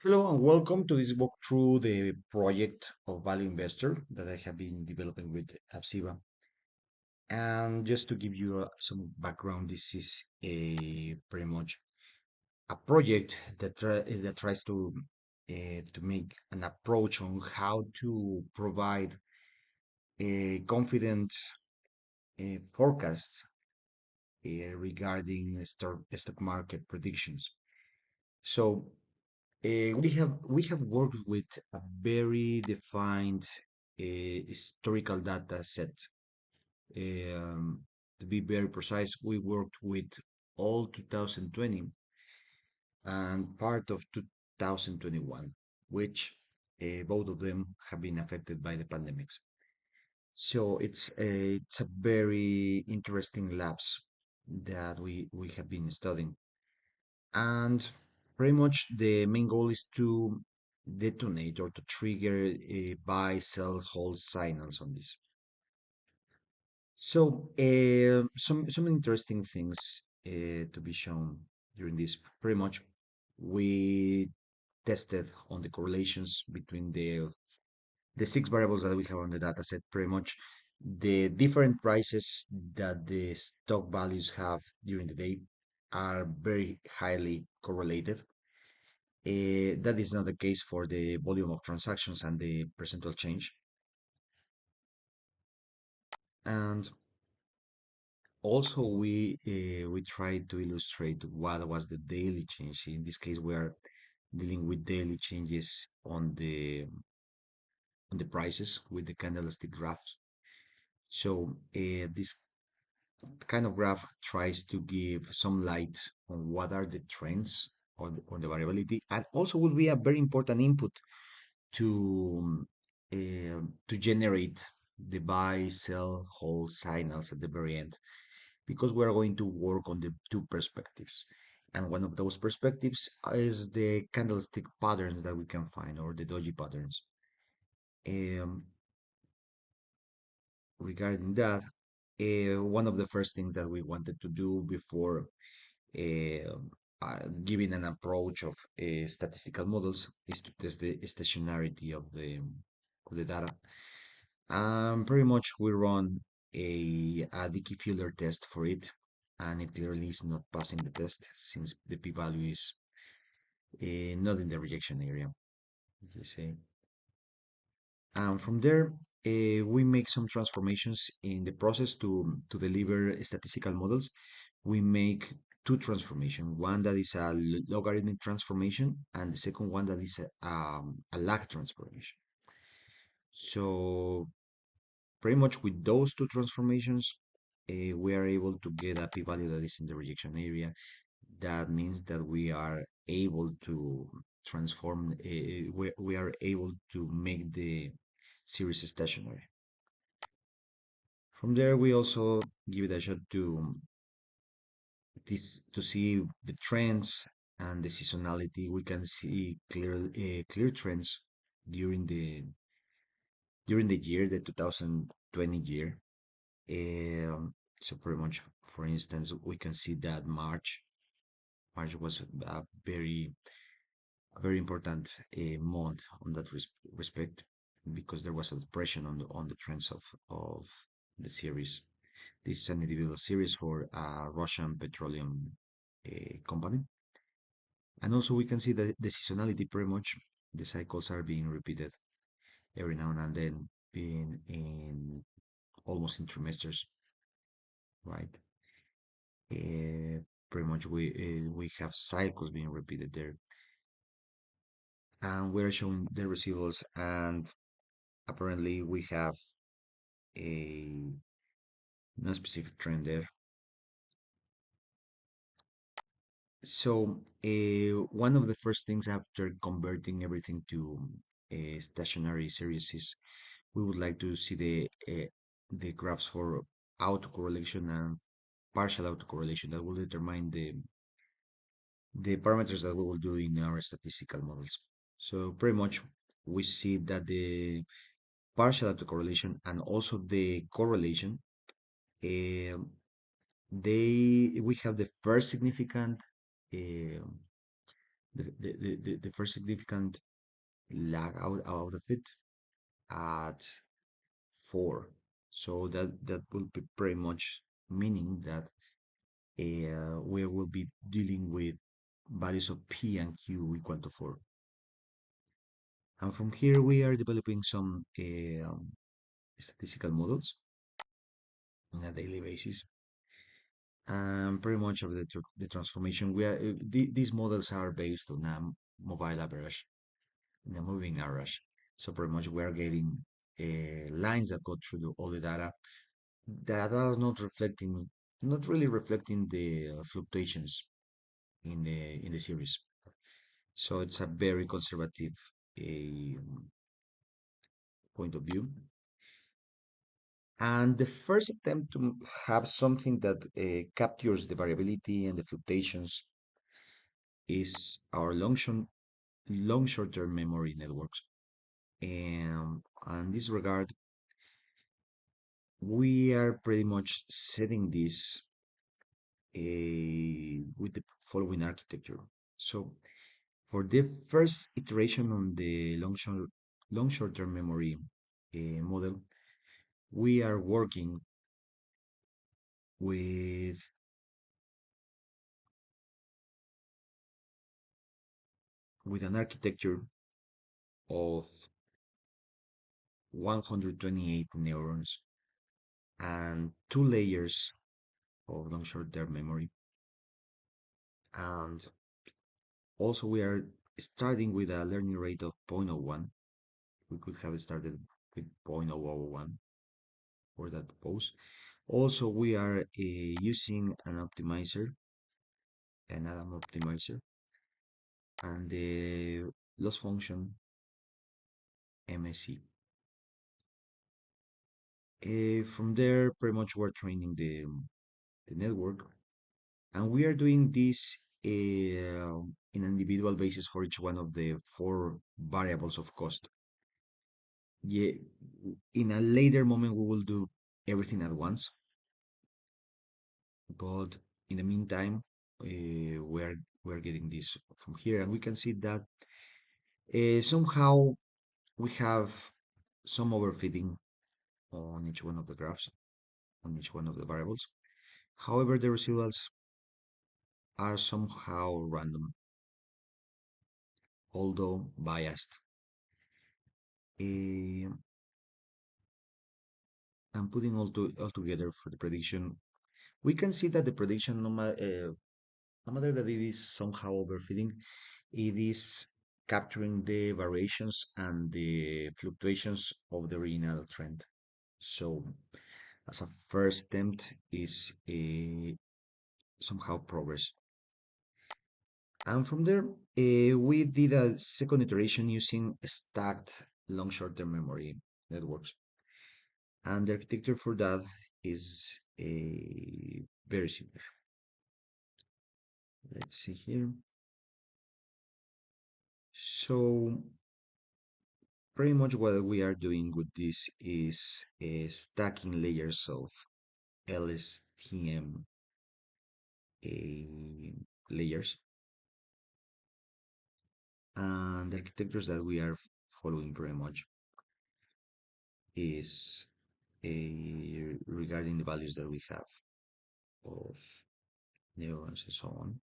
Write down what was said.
Hello and welcome to this walkthrough the project of Value Investor that I have been developing with Absiva. And just to give you some background, this is a pretty much a project that tries to make an approach on how to provide a confident forecast regarding stock market predictions. So we have worked with a very defined historical data set. To be very precise, we worked with all 2020 and part of 2021, which both of them have been affected by the pandemics. So it's a very interesting labs that we have been studying. And pretty much the main goal is to detonate or to trigger a buy, sell, hold signals on this. So some interesting things to be shown during this. Pretty much, we tested on the correlations between the six variables that we have on the data set. Pretty much, the different prices that the stock values have during the day are very highly correlated. That is not the case for the volume of transactions and the percentual change. And also, we tried to illustrate what was the daily change. In this case, we are dealing with daily changes on the prices with the candlestick graphs. So this kind of graph tries to give some light on what are the trends on the variability, and also will be a very important input to generate the buy, sell, hold signals at the very end, because we are going to work on the two perspectives. And one of those perspectives is the candlestick patterns that we can find, or the doji patterns. Um, Regarding that, one of the first things that we wanted to do before uh, giving an approach of statistical models is to test the stationarity of the data. Pretty much we run a Dickey Fielder test for it, and it clearly is not passing the test since the p-value is not in the rejection area, as you say. And from there, we make some transformations in the process to deliver statistical models. We make two transformation, one that is a logarithmic transformation, and the second one that is a lag transformation. So pretty much with those two transformations, we are able to get a p-value that is in the rejection area. That means that we are able to transform, we are able to make the series stationary. From there, we also give it a shot to see the trends and the seasonality. We can see clear trends during the year, the 2020 year. So pretty much, for instance, we can see that March was a very important month on that respect, because there was a depression on the trends of the series. This is an individual series for a Russian petroleum company. And also we can see that the seasonality, pretty much the cycles are being repeated every now and then, being in almost in trimesters, right? Pretty much we have cycles being repeated there, and we're showing the receivables, and apparently we have a non-specific trend there. So one of the first things after converting everything to a stationary series is we would like to see the graphs for autocorrelation and partial autocorrelation that will determine the parameters that we will do in our statistical models. So pretty much we see that the partial autocorrelation and also the correlation, uh, we have the first significant uh, The first significant lag out of it at 4. So that will be pretty much meaning that we will be dealing with values of P and Q equal to 4. And from here, we are developing some statistical models on a daily basis. And pretty much of the transformation, these models are based on a mobile average, in a moving average. So pretty much we are getting lines that go through all the data that are not really reflecting the fluctuations in the series. So it's a very conservative point of view. And the first attempt to have something that captures the variability and the fluctuations is our long short-term memory networks. And in this regard, we are pretty much setting this with the following architecture. So for the first iteration on the long short-term memory model, we are working with an architecture of 128 neurons and 2 layers of long short-term memory. And also we are starting with a learning rate of 0.01. We could have started with 0.001 for that pose. Also, we are using an Adam optimizer, and the loss function MSE. From there, pretty much we're training the network, and we are doing this in an individual basis for each one of the 4 variables of cost. Yeah, in a later moment, we will do everything at once, but in the meantime, we're getting this from here, and we can see that somehow we have some overfitting on each one of the graphs, on each one of the variables. However, the residuals are somehow random, although biased. Eh, and putting all together for the prediction, we can see that the prediction, no matter that it is somehow overfitting, it is capturing the variations and the fluctuations of the original trend. So, as a first attempt, is somehow progress. And from there, we did a second iteration using stacked long short-term memory networks. And the architecture for that is very similar. Let's see here. So pretty much what we are doing with this is stacking layers of LSTM layers, and the architectures that we are following pretty much is regarding the values that we have of neurons and so on.